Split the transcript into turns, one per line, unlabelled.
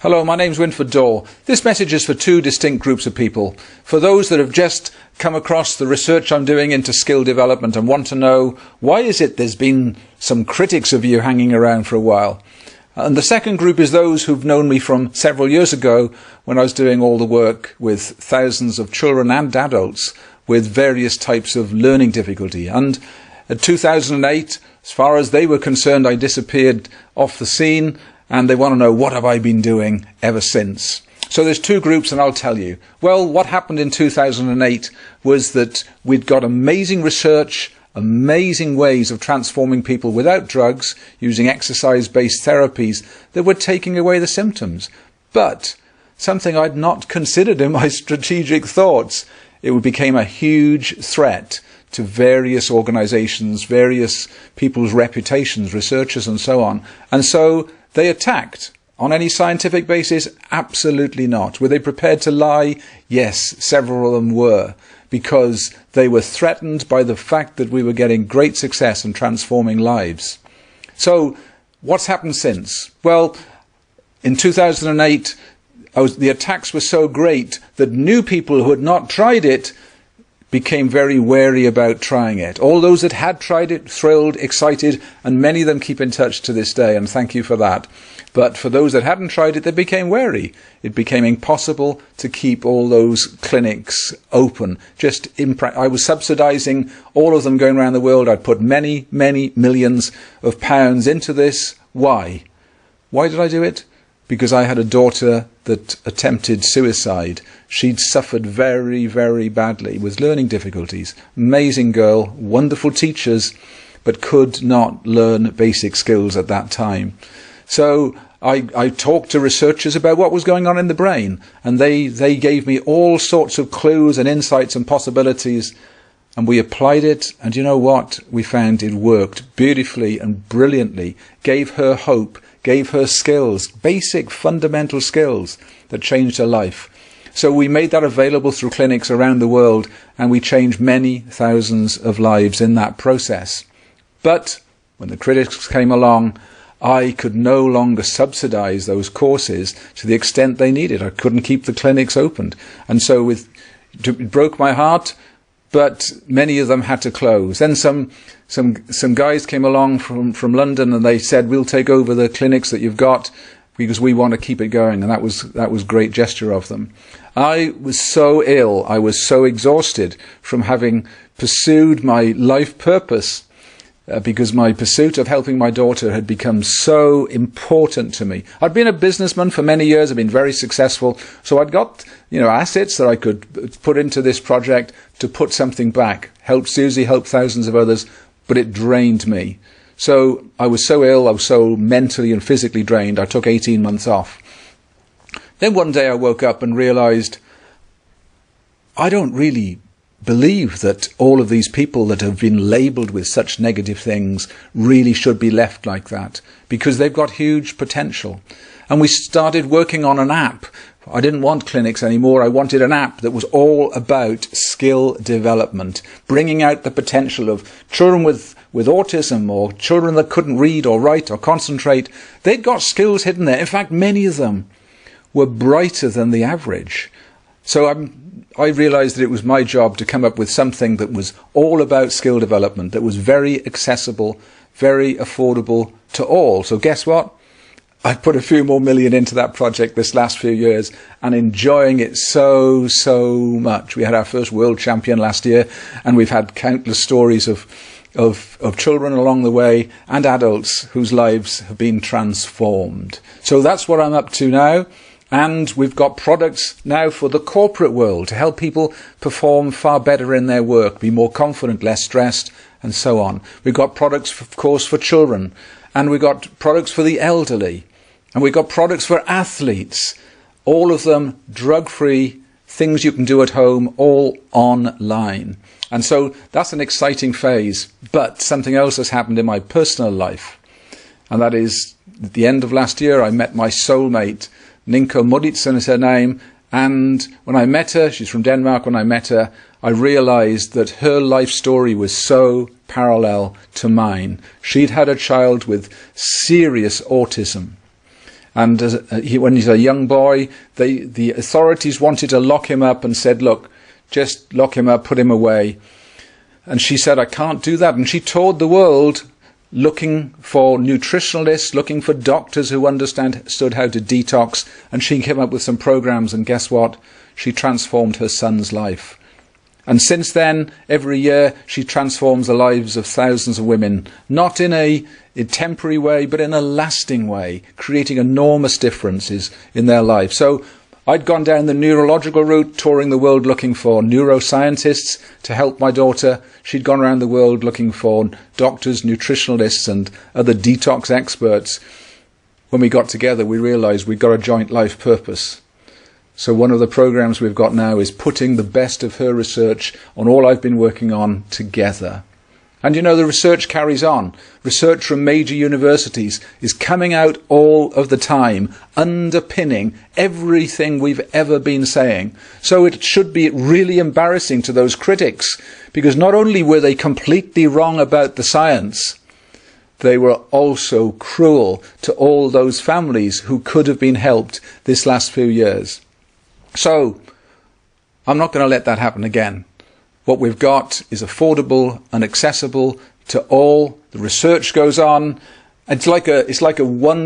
Hello, my name's Wynford Dore. This message is for two distinct groups of people. For those that have just come across the research I'm doing into skill development and want to know why is it there's been some critics of you hanging around for a while. And the second group is those who've known me from several years ago when I was doing all the work with thousands of children and adults with various types of learning difficulty. And in 2008, as far as they were concerned, I disappeared off the scene, and they want to know what have I been doing ever since. So there's two groups, and I'll tell you. Well, what happened in 2008 was that we'd got amazing research, amazing ways of transforming people without drugs, using exercise-based therapies that were taking away the symptoms. But something I'd not considered in my strategic thoughts, it became a huge threat to various organizations, various people's reputations, researchers and so on. And so they attacked. On any scientific basis? Absolutely not. Were they prepared to lie? Yes, several of them were, because they were threatened by the fact that we were getting great success in transforming lives. So what's happened since? Well, in 2008, the attacks were so great that new people who had not tried it became very wary about trying it. All those that had tried it, thrilled, excited, and many of them keep in touch to this day, and thank you for that. But for those that hadn't tried it, they became wary. It became impossible to keep all those clinics open. I was subsidizing all of them going around the world. I'd put many, many millions of pounds into this. Why? Why did I do it? Because I had a daughter that attempted suicide. She'd suffered very, very badly with learning difficulties. Amazing girl, wonderful teachers, but could not learn basic skills at that time. So I talked to researchers about what was going on in the brain, and they gave me all sorts of clues and insights and possibilities, and we applied it, and you know what? We found it worked beautifully and brilliantly, gave her hope, gave her skills, basic fundamental skills that changed her life. So we made that available through clinics around the world, and we changed many thousands of lives in that process. But when the critics came along, I could no longer subsidize those courses to the extent they needed. I couldn't keep the clinics opened. And so it broke my heart, but many of them had to close. Then some guys came along from London, and they said, we'll take over the clinics that you've got because we want to keep it going. And that was great gesture of them. I was so ill, I was so exhausted from having pursued my life purpose, because my pursuit of helping my daughter had become so important to me. I'd been a businessman for many years, I'd been very successful, so I'd got assets that I could put into this project to put something back, help Susie, help thousands of others, but it drained me. So I was so ill, I was so mentally and physically drained, I took 18 months off. Then one day I woke up and realized I don't really believe that all of these people that have been labelled with such negative things really should be left like that, because they've got huge potential. And we started working on an app. I didn't want clinics anymore. I wanted an app that was all about skill development, bringing out the potential of children with autism, or children that couldn't read or write or concentrate. They'd got skills hidden there. In fact, many of them were brighter than the average. So I realized that it was my job to come up with something that was all about skill development, that was very accessible, very affordable to all. So guess what? I put a few more million into that project this last few years, and enjoying it so much. We had our first world champion last year, and we've had countless stories of children along the way and adults whose lives have been transformed. So that's what I'm up to now. And we've got products now for the corporate world to help people perform far better in their work, be more confident, less stressed, and so on. We've got products, of course, for children, and we've got products for the elderly, and we've got products for athletes, all of them drug-free, things you can do at home, all online. And so that's an exciting phase. But something else has happened in my personal life, and that is at the end of last year I met my soulmate. Ninko Moditsen is her name, and when I met her, she's from Denmark, when I met her, I realized that her life story was so parallel to mine. She'd had a child with serious autism, And when he's a young boy, the authorities wanted to lock him up and said, look, just lock him up, put him away. And she said, I can't do that. And she toured the world looking for nutritionalists, looking for doctors who understood how to detox. And she came up with some programs. And guess what? She transformed her son's life. And since then, every year, she transforms the lives of thousands of women, not in a temporary way, but in a lasting way, creating enormous differences in their life. So I'd gone down the neurological route, touring the world looking for neuroscientists to help my daughter. She'd gone around the world looking for doctors, nutritionalists, and other detox experts. When we got together, we realized we'd got a joint life purpose. So one of the programs we've got now is putting the best of her research on all I've been working on together. And you know, the research carries on. Research from major universities is coming out all of the time, underpinning everything we've ever been saying. So it should be really embarrassing to those critics, because not only were they completely wrong about the science, they were also cruel to all those families who could have been helped this last few years. So I'm not going to let that happen again. What we've got is affordable and accessible to all. The research goes on. It's like a one